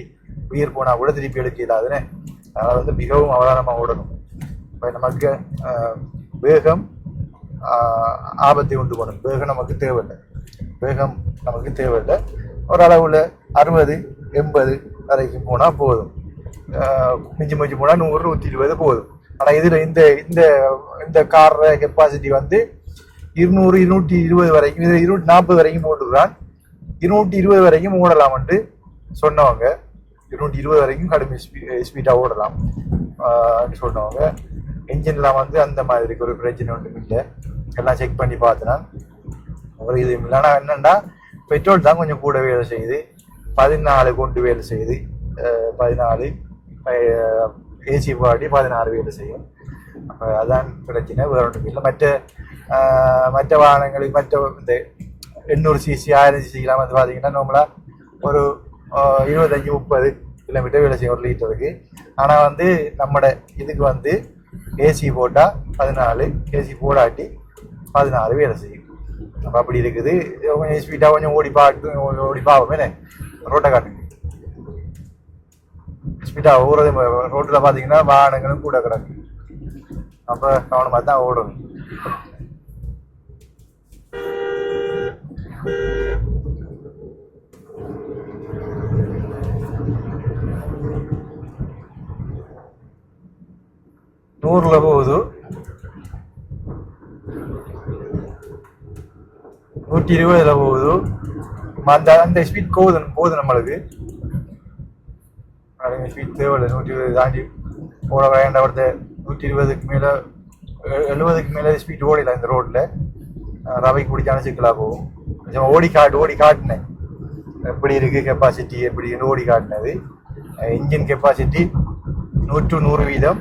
உயிர் போனா கூட திருப்பி எடுக்கல. அதுன்னு அதனால வந்து மிகவும் அவதானமாக ஓடணும். இப்போ நமக்கு வேகம் ஆபத்தை உண்டு பண்ணும். வேகம் நமக்கு தேவையில்லை, வேகம் நமக்கு தேவையில்லை. ஓரளவுல 60-80 வரைக்கும் போனா போதும். மிஞ்சி மிஞ்சி போனா 100-120 போதும். ஆனா இதுல இந்த இந்த இந்த கார் கெப்பாசிட்டி வந்து 200-220 வரைக்கும், இதுல 240 வரைக்கும் ஓட்டுறான். 220 வரைக்கும் ஓடலாம்ட்டு சொன்னவங்க. 220 வரைக்கும் கடுமை ஸ்பீடா ஓடலாம் சொன்னவங்க. என்ஜின்லாம் வந்து அந்த மாதிரி இருக்கு, ஒரு பிரச்சனை ஒன்றும் இல்லை. எல்லாம் செக் பண்ணி பார்த்தனா ஒரு இது இல்லை. ஆனால் என்னன்னா பெட்ரோல் தான் கொஞ்சம் கூட வேலை செய்யுது. 14 கொண்டு வேலை செய்யுது, 14 ஏசி பாடி 16 வேலை செய்யும். அப்போ அதான் பிரச்சனை, வேற ஒன்றும் இல்லை. மற்ற வாகனங்களுக்கு மற்ற இந்த 800cc 1000cc வந்து பார்த்தீங்கன்னா நார்மலாக ஒரு 25-30 கிலோமீட்டர் வேலை செய்யும் ஒரு லிட்டருக்கு. ஆனால் வந்து நம்மட இதுக்கு வந்து ஏசி போட்டால் 14, ஏசி போடாட்டி 16 வேலை செய்யும். அப்போ அப்படி இருக்குது. கொஞ்சம் ஸ்பீடாக கொஞ்சம் ஓடி பார்ப்போமே ரோட்டை காட்டுங்க. ஸ்பீடாக ஓடுறது ரோட்டில் பார்த்தீங்கன்னா வாகனங்களும் கூட கிடக்கு. அப்போ கவனமாக தான் ஓடணும். நூறுல போகுது, 120 போகுது. அந்த ஸ்பீட் போகுது நம்மளுக்கு. ஸ்பீட் தேவையில்லை, 120 தாண்டி ஓட வேண்டாம். ஒருத்த 120க்கு மேலே 70க்கு மேலே ஸ்பீட் ஓடிடலாம் இந்த ரோட்டில். ரவைக்கு பிடிச்சான சிக்கலாக போகும். கொஞ்சம் ஓடி காட்டினேன் எப்படி இருக்கு கெப்பாசிட்டி எப்படி ஓடி காட்டினது. Engine capacity 100%.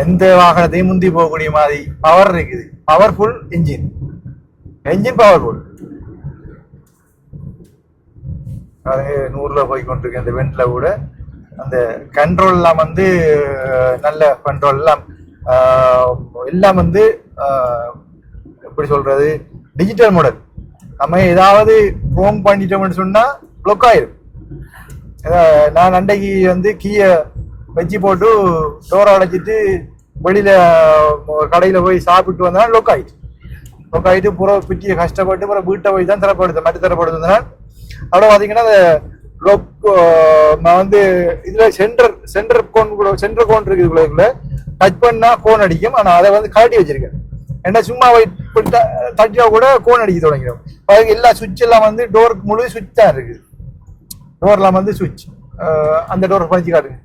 எந்த வாகனத்தையும் முந்தி போகக்கூடிய மாதிரி பவர் இருக்குது. Powerful engine powerful. 100ல போய் கொண்டிருக்கு. அந்த வெண்ட்ல கூட அந்த கண்ட்ரோல் எல்லாம் வந்து நல்ல கண்ட்ரோல் எல்லாம் வந்து எப்படி சொல்றது, டிஜிட்டல் மாடல். நம்ம ஏதாவது ஃபோன் பண்ணிட்டோம்னு சொன்னா ப்ளொக் ஆயிரும். நான் அன்றைக்கு வந்து கீயை வச்சு போட்டு டோரை அடைச்சிட்டு வெளியில கடையில போய் சாப்பிட்டு வந்தா லொக் ஆயிட்டு புற பிட்டியை கஷ்டப்பட்டு புற வீட்டை போய் தான் திறப்படுது மற்ற திறப்படுதுன்னா அவ்வளோ பார்த்தீங்கன்னா அந்த நான் வந்து இதுல சென்டர் கோன் இருக்குதுக்குள்ள டச் பண்ணா கோன் அடிக்கும். ஆனா அதை வந்து கழட்டி வச்சிருக்கேன். ஏன்னா சும்மா தட்டினா கூட கோன் அடிக்க தொடங்கிடும். எல்லா சுவிட்ச் எல்லாம் வந்து டோருக்கு முழு சுவிட்ச் தான் இருக்குது. டோர்லாம் வந்து சுவிட்ச், அந்த டோர் பண்ணிச்சு காட்டுங்க.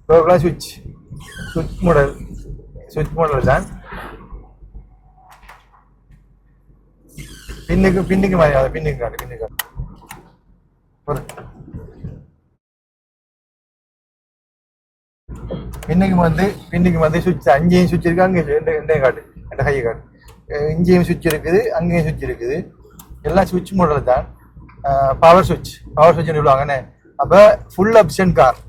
டோர்லாம் சுவிட்ச் மாடல் தான். பின்னுக்கு மாதிரி அதை பின்னுக்கு காட்டு. பின்னுக்கு வந்து சுவிட்ச் அங்கேயும் சுவிட்ச் இருக்கு, அங்கேயும் ரெண்டையும் காட்டு, ரெண்டு கையை காட்டு. இங்கேயும் சுவிட்ச் இருக்குது, அங்கேயும் சுவிட்ச் இருக்குது. எல்லாம் சுவிட்ச் மாடல் தான். பவர் சுவிட்ச் சொல்லுவாங்கன்னு. அப்போ ஃபுல் ஆப்ஷன் கார்.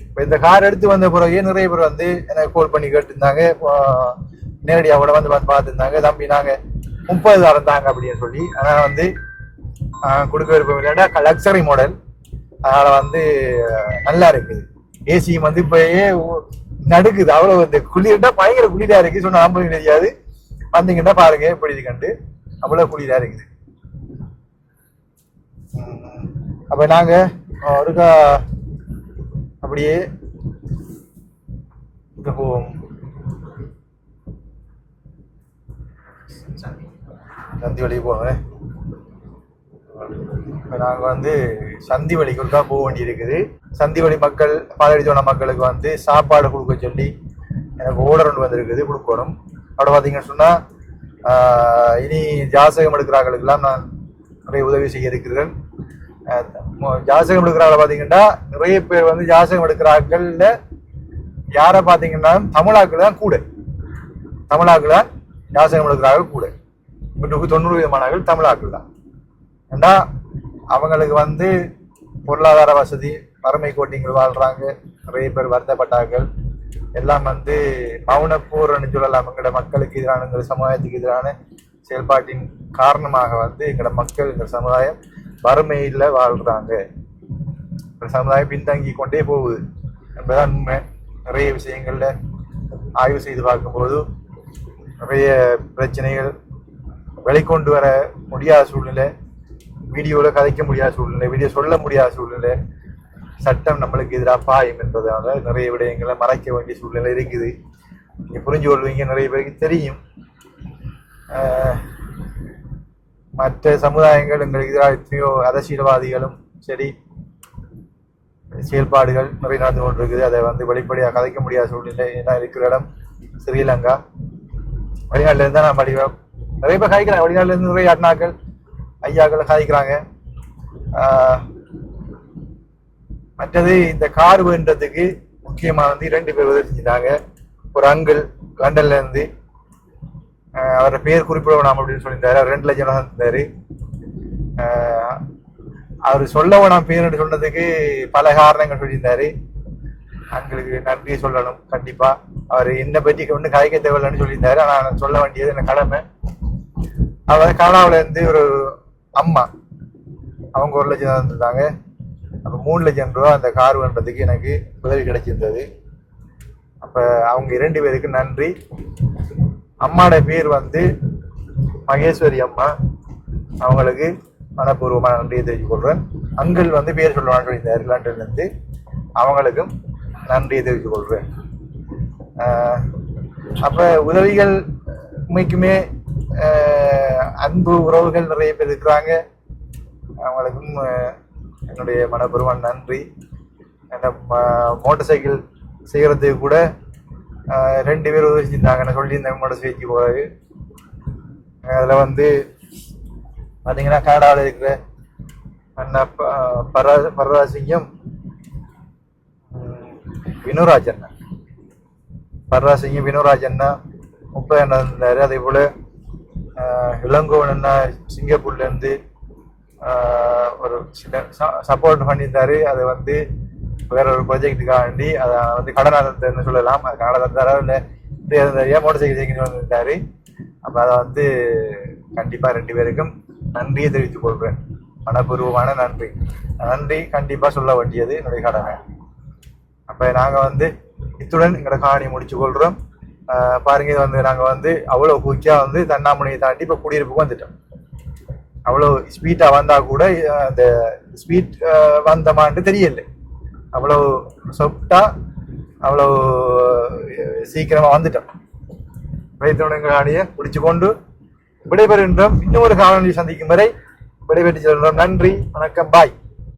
இப்போ இந்த கார் எடுத்து வந்த பிறகு நிறைய பேர் வந்து எனக்கு கால் பண்ணி கேட்டுருந்தாங்க. நேரடியாக கூட வந்து பார்த்துருந்தாங்க, தம்பி நாங்கள் 30,000 தாங்க அப்படின்னு சொல்லி. ஆனால் வந்து கொடுக்க விருப்பம் இல்லைன்னா லக்ஸரி மாடல். அதனால் வந்து நல்லா இருக்குது. ஏசி வந்து இப்போயே நடுக்குது, அவ்வளோ வந்து குளிர்னா பயங்கர குளிராக இருக்குது. சொன்னால் நம்ப தெரியாது. வந்தீங்கன்னா பாருங்க எப்படி இருக்குண்டு, அவ்வளோ குளிராக இருக்குது. அப்போ நாங்கள் ஒருக்கா அப்படியே இங்கே போவோம். சந்தி வழி போங்க. இப்போ நாங்கள் வந்து சந்தி வழிக்கு ஒருக்கா போக வேண்டி இருக்குது. சந்தி வழி மக்கள், பாலடி சொன்ன மக்களுக்கு வந்து சாப்பாடு கொடுக்க சொல்லி எனக்கு ஓடர் ஒன்று வந்துருக்குது, கொடுக்கணும். அப்படி பார்த்தீங்கன்னு சொன்னா இனி ஜாசகம் எடுக்கிறார்களுக்கெல்லாம் நான் நிறைய உதவி செய்ய இருக்கிறேன். ஜாசகம் எடுக்கிறாங்கள பார்த்தீங்கன்னா நிறைய பேர் வந்து ஜாசகம் எடுக்கிறார்கள்ல யாரை பார்த்தீங்கன்னா தமிழாக்கள் தான் கூட, தமிழாக்கள் தான் ஜாசகம் எடுக்கிறார்கள் கூட. 90% தமிழாக்கள் தான். ஏன்னா அவங்களுக்கு வந்து பொருளாதார வசதி, வறுமை கோட்டிங்கள் வாழ்றாங்க, நிறைய பேர் வருத்தப்பட்டார்கள். எல்லாம் வந்து மௌனப்போர்னு சொல்லலாம். எங்களோட மக்களுக்கு எதிரான, எங்கள் சமுதாயத்துக்கு எதிரான செயல்பாட்டின் காரணமாக வந்து எங்களோட மக்கள், எங்கள் சமுதாயம் வறுமையில் வாழ்றாங்க. எங்கள் சமுதாயம் பின்தங்கி கொண்டே போகுது என்பதுதான் உண்மை. நிறைய விஷயங்கள்ல ஆய்வு செய்து பார்க்கும்போது நிறைய பிரச்சனைகள் வெளிக்கொண்டு வர முடியாத சூழ்நிலை, வீடியோவில் கதைக்க முடியாத சூழ்நிலை, வீடியோ சொல்ல முடியாத சூழ்நிலை, சட்டம் நம்மளுக்கு எதிராக பாயும் என்பதால நிறைய விடயங்களை மறைக்க வேண்டிய சூழ்நிலை இருக்குது. நீங்கள் புரிஞ்சு கொள்வீங்க, நிறைய பேருக்கு தெரியும். மற்ற சமுதாயங்கள் எங்களுக்கு எதிராக எத்தனையோ அரசியல்வாதிகளும் சரி செயல்பாடுகள் நிறைய நடந்து கொண்டிருக்குது. அதை வந்து வெளிப்படையாக கதைக்க முடியாத சூழ்நிலை ஏன்னா இருக்கிற இடம் ஸ்ரீலங்கா. வெளிநாட்டில இருந்தால் நான் படிக்கிறோம், நிறைய பேர் காய்க்கிறாங்க. வெளிநாட்டில இருந்து நிறைய அண்ணாக்கள் ஐயாக்கள் காய்க்கிறாங்க. மற்றது இந்த கார் வேண்டதுக்கு முக்கியமாக வந்து 2 பேர் உதவி செஞ்சுட்டாங்க. ஒரு அங்கிள் லண்டன்ல இருந்து, அவரோட பேர் குறிப்பிட வேணாம் அப்படின்னு சொல்லியிருந்தாரு. அவர் 2 லட்சம் தந்தாரு. அவர் சொல்ல வேணாம் பேர் சொன்னதுக்கு பல காரணங்கள் சொல்லியிருந்தாரு. அங்களுக்கு நன்றி சொல்லணும் கண்டிப்பா. அவர் என்னை பற்றி ஒன்றும் காய்க்க தேவையில்லைன்னு சொல்லியிருந்தாரு. ஆனால் நான் சொல்ல வேண்டியது என்ன கடமை. அவர் கனடாவில் இருந்து ஒரு அம்மா, அவங்க 1 லட்சம் தந்துருந்தாங்க. அப்போ 3 லட்சம் ரூபா அந்த கார் வேண்டதுக்கு எனக்கு உதவி கிடைச்சிருந்தது. அப்போ அவங்க 2 பேருக்கு நன்றி. அம்மாவோட பேர் வந்து மகேஸ்வரி அம்மா, அவங்களுக்கு மனப்பூர்வமான நன்றியை தெரிவித்துக் கொள்றேன். அங்கிள் வந்து பேர் சொல்லுவான்னு சொல்லியிருந்தாரு லண்டன்ல இருந்து, அவங்களுக்கும் நன்றியை தெரிவித்துக் கொள்றேன். அப்ப உதவிகள் உண்மைக்குமே அன்பு உறவுகள் நிறைய பேர் இருக்கிறாங்க. அவங்களுக்கும் என்னுடைய மனப்பூர்வமான நன்றி. மோட்டார் சைக்கிள் செய்யறதுக்கு கூட 2 பேர் உதவி செஞ்சிருந்தாங்க. நான் சொல்லியிருந்தேன் மோட்டார் சைக்கிள் போகாது. அதில் வந்து பார்த்தீங்கன்னா கனடாவில் இருக்கிற அண்ணா பர்ராசிங்கம் வினோராஜ் அண்ணா, பர்ராசிங்கம் வினோராஜ் அண்ணா 30 அண்ணா இருந்தார். அதே போல் இளங்கோவன் அண்ணா சிங்கப்பூர்லேருந்து ஒரு சில சப்போர்ட் பண்ணியிருந்தாரு. அதை வந்து வேற ஒரு ப்ராஜெக்டுக்காக வேண்டி அதை வந்து கடனாக சொல்லலாம். அது கனடா தந்தாரா இல்லை மோட்டார் சைக்கிள் சைக்கிள் வந்திருந்தாரு. அப்போ அதை வந்து கண்டிப்பாக 2 பேருக்கும் நன்றியை தெரிவித்துக் கொள்கிறேன். மனப்பூர்வமான நன்றி. நன்றி கண்டிப்பாக சொல்ல வேண்டியது என்னுடைய கடமை. அப்போ நாங்கள் வந்து இத்துடன் எங்களோட காணி முடிச்சு கொள்கிறோம். பாருங்க, இது வந்து நாங்கள் வந்து அவ்வளோ குயிக்காக வந்து தன்னாமுனையை தாண்டி இப்போ குடியிருப்புக்கு வந்துட்டோம். அவ்வளோ ஸ்பீட்டாக வந்தால் கூட அந்த ஸ்பீட் வந்தமான்னு தெரியல. அவ்வளோ சொப்டா அவ்வளோ சீக்கிரமாக வந்துட்டோம். வைத்தோட எங்கள் காணியை பிடிச்சு கொண்டு விடைபெறுகின்றோம். இன்னொரு காணொலி சந்திக்கும் வரை விடைபெற்று செல்கிறோம். நன்றி, வணக்கம், பாய்.